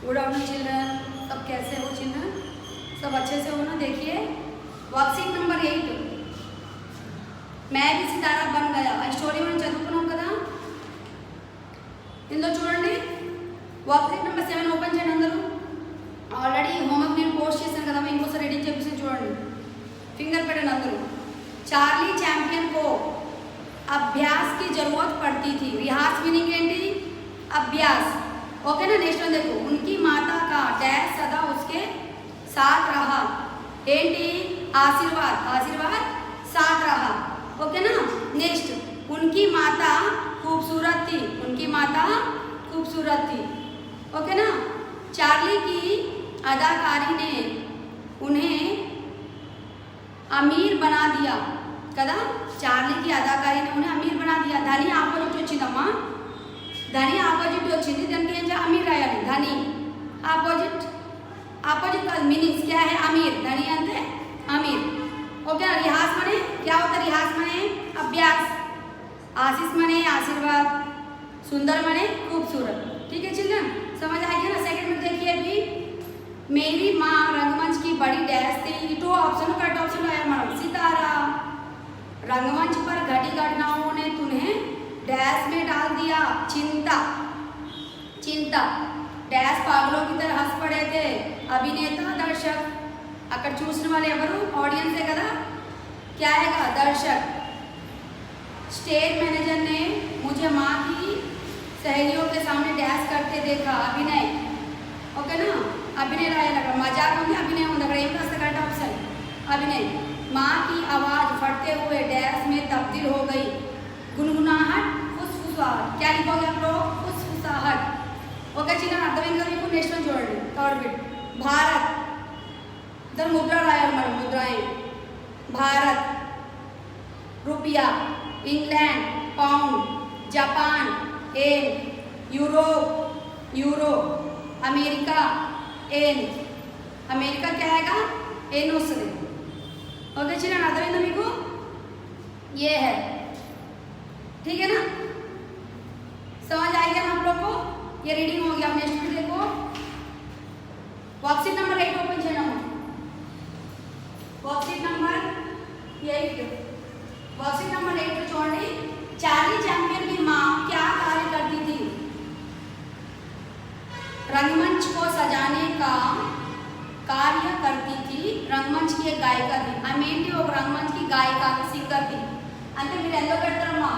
Good afternoon children, सब कैसे हो चिल्ड्रन? सब अच्छे से हो ना? देखिए वर्कशीट नंबर 8 मैं भी सितारा बन गया स्टोरी మనం చదువుకున్నాం కదా. ఇందులో చూడండి వర్క్షీట్ నెంబర్ 7 ఓపెన్ చేయండి అందరూ. ఆల్రెడీ హోంవర్క్ నేను పోస్ట్ చేశాను కదా, ఇంకోసారి ఎడిట్ చేసి చూడండి. फिंगर పెట్టండి అందరూ. चार्ली चैंपियन को अभ्यास की जरूरत पड़ती थी. रिहार्स मीनिंग ఏంటి? अभ्यास. ओके ना. नेक्स्ट वन देखो. उनकी माता का डैश सदा उसके साथ रहा. ఏంటి? आशीर्वाद. आशीर्वाद साथ रहा. ओके ना. नेक्स्ट. उनकी माता खूबसूरत थी. उनकी माता खूबसूरत थी. ओके ना. चार्ली की अदाकारी ने उन्हें अमीर बना दिया కదా. చార్లీ की अदाकारी ने उन्हें अमीर बना दिया. ధని ఆపోజిట్ వచ్చిందమ్మా. ధని ఆపోజిట్ వచ్చింది, దానికి ఏం చేయాలి? అమీర్ రాయాలి. ధని ఆపోజిట్. ఆపోజిట్ का मीनिंग्स क्या है? अमीर. धनी अंते अमीर. ओके ना. रिहास माने क्या होता है? रिहास माने अभ्यास. आशीष माने आशीर्वाद. सुंदर माने खूबसूरत. ठीक है चिल्ड्रन, समझ आ गया ना? सेकंड में देखिए अभी. मेरी माँ रंगमंच की बड़ी डैश थी. टू ऑप्शन करेक्ट ऑप्शन आया मैडम. सितारा. रंगमंच पर घटी घटनाओं ने तुम्हें डैश में डाल दिया. चिंता. चिंता. डैश पागलों की तरह हंस पड़े थे. अभिनेता दर्शक. अगर చూసిన వాళ్ళు ఎవరు? ऑडियंस है కదా. क्या है का? दर्शक. स्टेज मैनेजर ने मुझे माँ की सहेलियों के सामने डैश करते देखा. अभिनय. ओके ना. अभिनय రాయాలి. అక్కడ మజాక్ ఉంది, అభినయం ఉంది. అక్కడ ఏం రాస్తే కరెక్ట్ ఆప్షన్ अभिनय. माँ की आवाज फटते हुए डैश में तब्दील हो गई. गुनगुनाहट. फुसफुसाहट. क्या लिखोगे आप लोग? फुसफुसाहट. ओके चिल्ड्रन, అర్థమైంది కదా మీకు? నెక్స్ట్ వన్ చూడండి. Third bit. भारत. इधर मुद्रा रायाल मैडम. मुद्राएं. भारत. रुपया. England. Pound. Japan. Yen. Europe. Euro. America. Yen. America क्या आएगा? एन वస్తుంది. ओके चिल्ड्रन, अर्थమైందా మీకు? ये है. ठीक है ना? समझ आएगा ना आप लोग को? ये रीडिंग हो गया. नेक्स्ट में देखो वर्कशीट नंबर 8 ओपन చేయడం. Worksheet number 8. वर्कशीट नंबर 8 లో చూడండి. चार्ली चैंपियन की माँ क्या कार्य करती थी? रंगमंच को सजाने का कार्य करती थी. रंगमंच की एक गायिका थी. आमें ఏంటి? ఒక रंगमंच की गायिका సింగర్ थी. అంటే మీరు ఎందులో పెడతారమ్మా?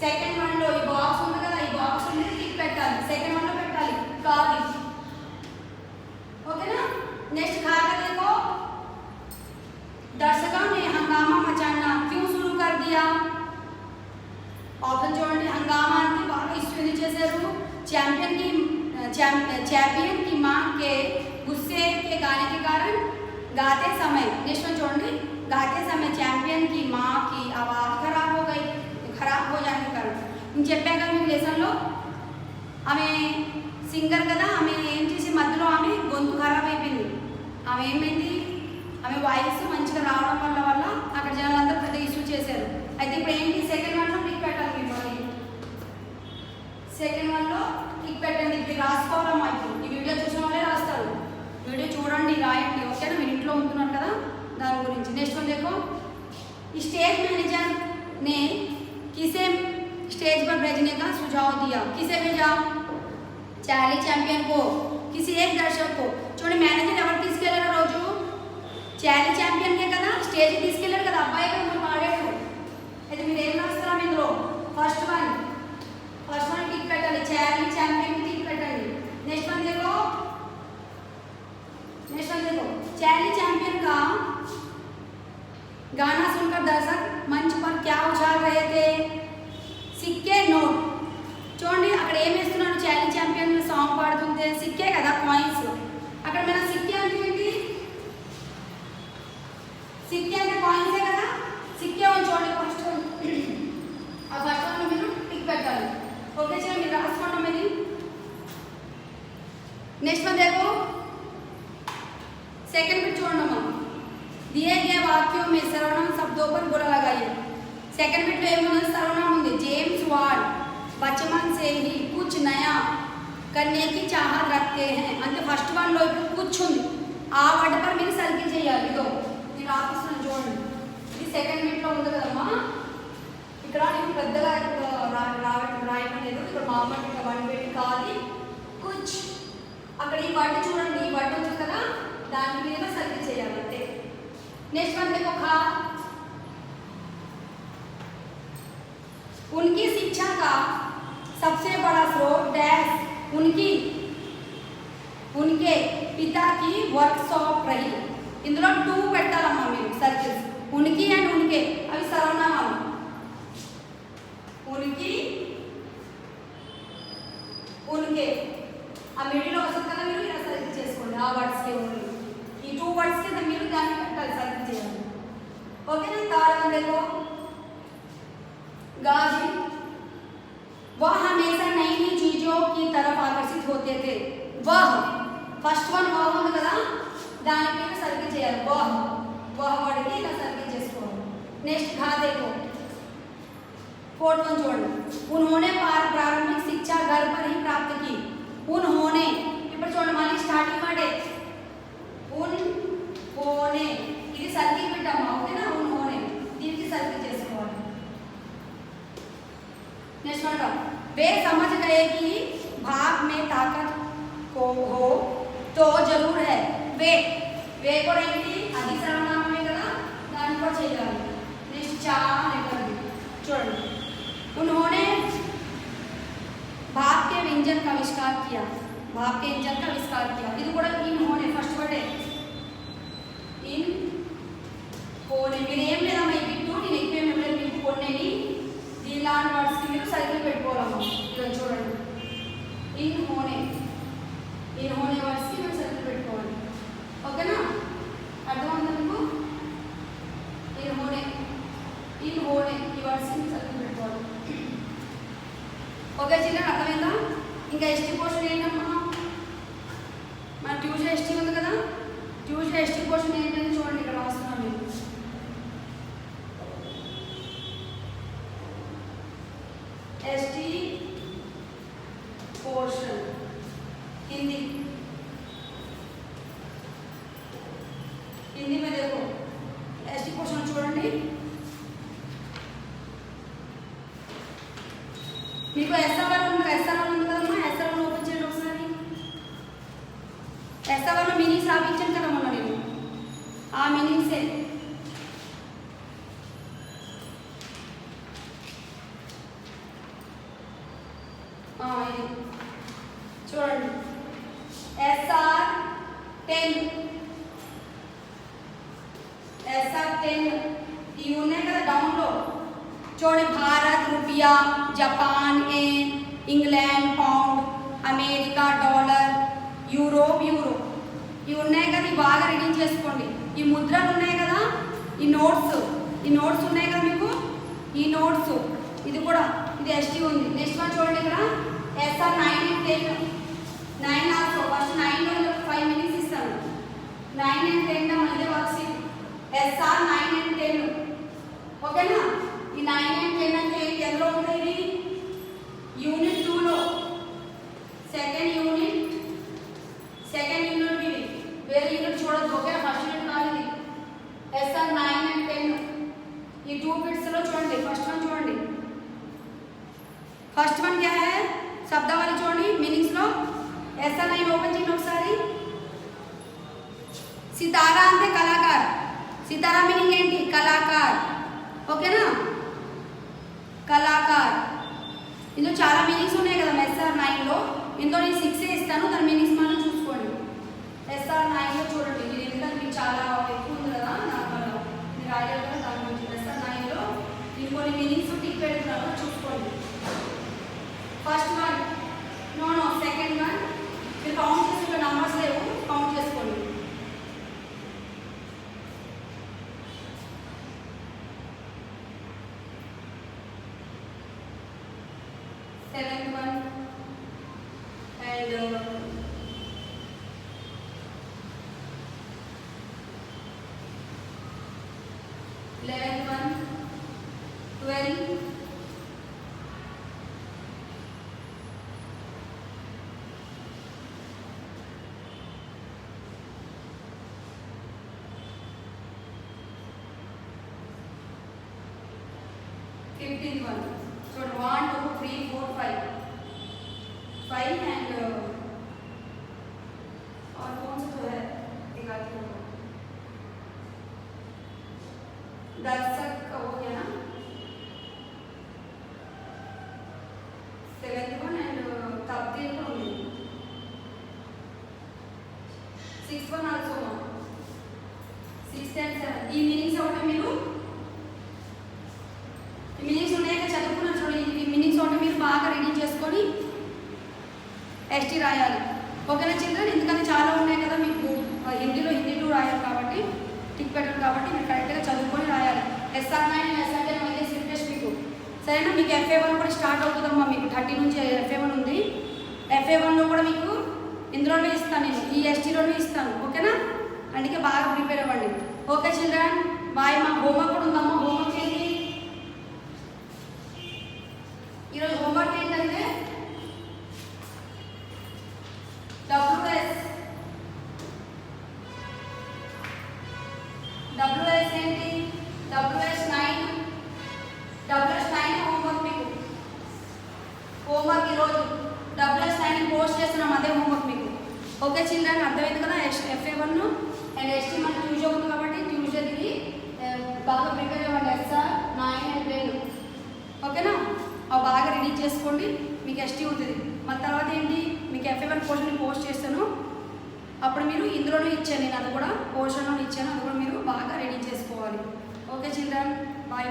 సెకండ్ వన్ లో ఈ బాక్స్ ఉంది కదా, ఈ బాక్స్ ఉంది టిక్ పెట్టాలి. సెకండ్ వన్ లో పెట్టాలి. కాది. ओके ना. नेक्स्ट खा का देखो. दर्शकों ने हंगामा मचाना क्यों शुरू कर दिया? ऑप्शन చూడండి. हंगामा అంటే బాగా ఇష్యూ చేశారు. चैंपियन की मां के गुस्से के गाने के कारण गाते समय. नेक्स्ट वन చూడండి. गाते समय चैंपियन की मां की आवाज खराब हो गई. खराब हो जाने के कारण నేను చెప్పాను కదా మీకు లెసన్ లో, ఆమె సింగర్ కదా, ఆమె ఏం చేసి మధ్యలో ఆమె గొంతు ఖరాబ్ అయిపోయింది. ఆమె ఏమైంది? ఆమె వాయిస్ మంచిగా రావడం వల్ల అక్కడ జనాలందరూ పెద్ద ఇష్యూ చేశారు. అయితే ఇప్పుడు ఏంటి? సెకండ్ వన్ లో టిక్ పెట్టాలి మీరు. మరి సెకండ్ వన్ లో టిక్ పెట్టండి. ఇది రాసుకోవాలమ్మా. ఇప్పుడు ఈ వీడియో చూసిన వాళ్ళే రాస్తారు. వీడియో చూడండి, రాయండి. ఓకేనా? మీరు ఇంట్లో ఉంటున్నారు కదా, దాని గురించి. నెక్స్ట్ వన్ देखो. स्टेज मैनेजर ने किसे स्टेज पर भेजने का सुझाव दिया? किसे भेजा? चार्ली चैंपियन को. किसी एक दर्शक को. చూడండి, మేనేజర్ ఎవరు తీసుకెళ్లారు రోజు? చార్లీ ఛాంపియన్ కే కదా స్టేజ్ తీసుకెళ్లారు కదా, అబ్బాయి కదా మనం ఆడాడు. అయితే మీరు ఏం రాస్తారా ఇందులో? ఫస్ట్ వన్ టిక్ పెట్టాలి. చార్లీ ఛాంపియన్ టిక్ పెట్టండి. నెక్స్ట్ వన్ देखो. चार्ली चैंपियन का गाना सुनकर दर्शक मंच पर क्या उछाल रहे थे? सिक्के नोट. చూడండి అక్కడ ఏం వేస్తున్నారు? చార్లీ ఛాంపియన్ సాంగ్ పాడుతుంటే సిక్కే కదా, కాయిన్స్. అక్కడ మన సిక్కే అంటే ఏంటి? సిక్కే అంటే కాయిన్సే కదా. సిక్కే అని చూడండి. ఫస్ట్ ఆ ఫస్ట్ వన్ మీరు టిక్ పెట్టాలి. ఓకే చలో మీరు రాసుకోండి మీరు. नेक्स्ट वन देखो. सेकंड में छोड़ना मत. दिए गए वाक्यों में सर्वनाम शब्दों पर बुरा लगाइए. सेकंड में तो सर्वनाम होंगे. James ward. बचपन से ही कुछ नया करने की चाहत रखते हैं అంటే ఫస్ట్ వన్ లో ఇప్పుడు కూర్చుంది ఆ వర్డ్ పర్ మీరు సర్కిల్ చేయాలి ఇదో నేను రాపిస్తున్నాను చూడండి ఇది సెకండ్ బిట్ లో ఉంది కదమ్మా ఇక్కడ నేను పెద్దగా రాయట్లేదు ఇక్కడ మామూలుగా ఇక్కడ వన్ బిట్ కాలి కుచ్ అక్కడ ఈ వర్డ్ చూడండి ఈ వర్డ్ ఉంది కదా దాని మీద సర్కిల్ చేయాలి అంతే నెక్స్ట్ వన్ देखो खा उनकी शिक्षा का सबसे बड़ा स्रोत डैश उनके पिता की वर्कशॉप रही इंదులో 2 పెట్టాలమ్మా మీరు సర్కిల్స్ उनकी అండ్ उनके అవి సర్వనామాలు उनकी उनके ఆ మిడిల్ వస్తుంది కదా మీరు ఇలా సర్కిల్ చేసుకోండి ఆ వర్డ్స్ కి ఓన్లీ ఈ 2 వర్డ్స్ కి మీరు దాన్ని పెట్టాలి సర్కిల్ చేయాలి ఓకేనా థర్డ్ వన్ देखो गाजी वह हमेशा नई नई चीजों की तरफ आकर्षित होते थे वह फर्स्ट वन वह ఉంది కదా దాని మీద సర్కిల్ చేయాలి वह వర్డ్ కి ఇలా సర్కిల్ చేసుకోవాలి నెక్స్ట్ ఘా देखो फोर्थ वन చూడండి उन्होंने प्रारंभिक शिक्षा घर पर ही प्राप्त की उन्होंने ఇప్పుడు చూడండి మళ్ళీ స్టార్టింగ్ వర్డ్ उन्होंने ఇది సర్కిల్ పెట్టామా ఓకేనా उन्होंने దీనికి సర్కిల్ చేసుకోవాలి नेक्स्ट वन वे समझ गए कि भाग में ताकत को हो तो जरूर है वे को ఏంటి అది సర్వనామమే కదా దాన్ని కూడా చేయాలి నెక్స్ట్ చా అనేది చూడండి उन्होंने भाग के व्यंजन का आविष्कार किया भाग के व्यंजन का आविष्कार किया ఇది కూడా इन्होंने ఫస్ట్ వర్డ్ इन होने మీరు ఏం లేదమ్మా ఈ బిట్టు నేను ఎక్కువ మెమరీ మీకు కొన్నేని దీలాన్ వర్డ్స్ కి మీరు సైకిల్ పెట్టుకోవాలమ్మా ఇలా చూడండి ఇన్ హోనే వర్డ్స్ కి మీరు సైకిల్ పెట్టుకోవాలి ఓకేనా అర్థమవుతుందా మీకు ఇన్ హోనే ఈ వర్డ్స్ కి సైకిల్ పెట్టుకోవాలి ఓకే చిల్డ్రన్ అర్థమైందా ఇంకా ఎస్టీ పోర్షన్ ఏంటమ్మా మన ట్యూస్డే ఎస్టీ ఉంది కదా ట్యూస్డే ఎస్టీ పోర్షన్ ఏంటని చూడండి ఇక్కడ రాస్తున్నాను నేను एसटी पोर्शन हिंदी में देखो एसटी पोर्शन చూడండి మీకు ఎస్ఆర్ ఉంది కదమ్మా ఎస్ఆర్ ఓపెన్ చేయండి ఒకసారి ఎస్ఆర్ మీనింగ్స్ రాపించాను కదా మొన్న నేను ఆ మీనింగ్సే చూడండి SR10 ఇవి ఉన్నాయి కదా డౌన్లో చూడండి భారత్ రూపియా Japan yen England pound America dollar Europe ఇవి ఉన్నాయి కదా ఇవి బాగా రీడింగ్ చేసుకోండి ఈ ముద్రలు ఉన్నాయి కదా ఈ నోట్స్ ఉన్నాయి కదా మీకు ఈ నోట్స్ ఇది కూడా ఇది ఎస్టీ ఉంది నెక్స్ట్ వన్ చూడండి ఇక్కడ SR 9 and 10 ఆల్సో ఫస్ట్ 9 లో 5 మినిట్స్ ఇస్తాను 9 and 10 మళ్ళీ వర్క్షీట్ SR 9 and 10 ఓకేనా ఈ 9 and 10 అంటే ఎందులో ఉంటాయి యూనిట్ 2 లో సెకండ్ యూనిట్ ఇది వేరే యూనిట్ చూడొద్దు ఓకేనా ఫస్ట్ యూనిట్ కాదు ఇది SR 9 and 10 ఈ 2 బిట్స్ లో చూడండి ఫస్ట్ వన్ చూడండి ఫస్ట్ వన్ क्या है శబ్దావళి చూడండి మీనింగ్స్ లో ఎస్ఆర్ 9 ఓపెన్ చేయండి ఒకసారి సితారా అంటే కళాకార్ సితారా మీనింగ్ ఏంటి కళాకార్ ఓకేనా కళాకార్ ఇందులో చాలా మీనింగ్స్ ఉన్నాయి కదా ఎస్ఆర్ 9 లో ఇందులో నేను 6 ఇస్తాను దాని మీనింగ్స్ మనం చూసుకోండి ఎస్ఆర్ 9 లో చూడండి ఇది ఎందుకంటే మీకు చాలా ఎక్కువ ఉంది కదా నార్మల్గా మీరు రాయలేదు కదా దాని గురించి ఎస్ఆర్ 9 లో నేను కొన్ని మీనింగ్స్ టిక్ పెడుతున్నాను చూసుకోండి first one no second one మీరు కౌంట్ చేసుకునే నంబర్స్ లేవు కౌంట్ చేసుకోండి seventh one and 11th one, 12, 15th one. So 1, 2, 3, 4, 5. 5 and और कौन सा तो है दिखाती हूँ। दर्शक का हो गया ना 7th one and तब तीन को होंगे 6th one also 6th and 7th ఈ మీనింగ్స్ ఒకటి మీరు ఈ మీనింగ్స్ ఉన్నాయక చదువుకున్న చూడండి ఈ మీనింగ్స్ ఒకటి మీరు బాగా రీడింగ్ చేసుకొని ఎస్టీ రాయాలి ఓకేనా చిల్డ్రన్ ఎందుకంటే చాలా ఉన్నాయి కదా మీకు హిందీలో హిందీ టూ రాయాలి కాబట్టి టిక్ పెట్టారు కాబట్టి మీరు కరెక్ట్గా చదువుకొని రాయాలి SR9 అండ్ SR10 అయితే రిఫ్రెష్ మీకు సరేనా మీకు FA1 కూడా స్టార్ట్ అవుతుందమ్మా మీకు 30 నుంచి FA1 ఉంది FA1లో కూడా మీకు ఇందులోనే ఇస్తాను నేను ఈ STలోనే ఇస్తాను ఓకేనా అందుకే బాగా ప్రిపేర్ అవ్వండి ఓకే చిల్డ్రన్ బాయ్ మా హోంవర్క్ కూడా ఉందమ్మా హోంవర్క్ ఏంటి ఈరోజు హోంవర్క్ ఏంటంటే WS ఏంటి WS9 హోంవర్క్ మీకు హోంవర్క్ ఈరోజు WS9 పోస్ట్ చేస్తున్నాం అదే హోంవర్క్ మీకు ఓకే చిల్డ్రన్ అర్థమైంది కదా FA1 అండ్ ST మనకి ట్యూస్డే ఉంది కాబట్టి ట్యూస్డే ఇది బాగా ప్రిపేర్ అవ్వండి SR9 అండ్ 10 ఓకేనా అవి బాగా రెడీ చేసుకోండి మీకు ST ఉంటుంది మళ్ళీ తర్వాత ఏంటి మీకు FA1 పోర్షన్ పోస్ట్ చేస్తాను అప్పుడు మీరు ఇందులోనే ఇచ్చాను నేను అది కూడా పోర్షన్లోనే ఇచ్చాను అది కూడా మీరు బాగా రెడీ చేసుకోవాలి ఓకే చిల్డ్రన్ బాయ్